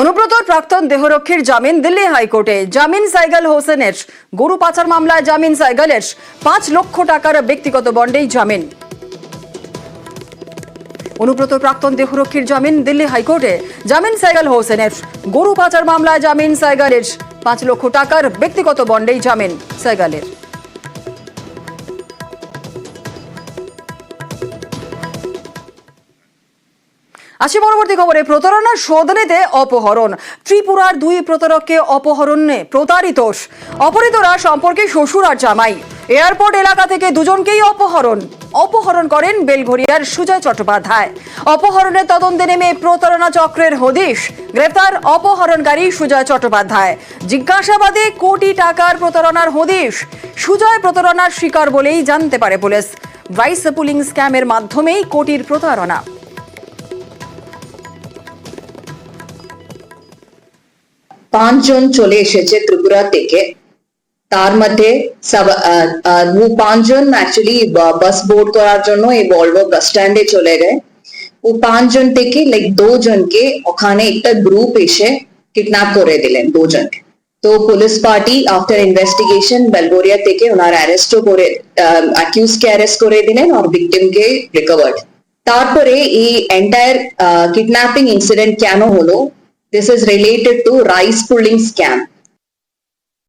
অনুব্রতর প্রাক্তন দেহরক্ষীর জামিন দিল্লি হাইকোর্টে। জামিন সাইগাল হোসেনের। গরু পাচার মামলায় জামিন সাইগালের। 5 লক্ষ টাকার ব্যক্তিগত বন্ডেই জামিন। অনুব্রত প্রাক্তন দেহরক্ষীর জামিন দিল্লি হাইকোর্টে। জামিন সাইগাল হোসেনের। গরু পাচার মামলায় জামিন সাইগালের। 5 লক্ষ টাকার ব্যক্তিগত বন্ডেই জামিন সাইগালের। আসি পরবর্তী খবরে। প্রতারণার শোধ নিতে অপহরণ। ত্রিপুরার 2 প্রতারককে অপহরণে প্রতারিত। অপহৃতরা সম্পর্কে শ্বশুর আর জামাই। এয়ারপোর্ট এলাকা থেকে দুজনকেই অপহরণ করেন বেলঘরিয়ার সুজয় চট্টোপাধ্যায়। অপহরণের তদন্তে নেমে প্রতারণা চক্রের হদিশ। গ্রেফতার অপহরণকারী সুজয় চট্টোপাধ্যায়। জিজ্ঞাসাবাদে কোটি টাকার প্রতারণার হদিশ। সুজয় প্রতারণার শিকার বলেই জানতে পারে পুলিশ। রাইস পুলিং স্ক্যামের মাধ্যমেই কোটির প্রতারণা। পাঁচজন চলে এসেছে ত্রিপুরা থেকে। তার মধ্যে পাঁচজন অ্যাকচুয়ালি বাস বোর্ড করার জন্য এই ভলভো বাস স্ট্যান্ডে চলে গেছে। ও পাঁচজন থেকে দুজনকে ওখানে একটা গ্রুপ এসে কিডন্যাপ করে দিলেন দুজনকে। তো police party after investigation Belgharia থেকে ওনার অ্যারেস্টও করে অ্যাকিউজকে অ্যারেস্ট করে দিলেন আর ভিকটিমকে রিকভার্ড। তারপরে এই এন্টায়ার কিডন্যাপিং ইনসিডেন্ট কেন হলো? This is related to rice pulling scam.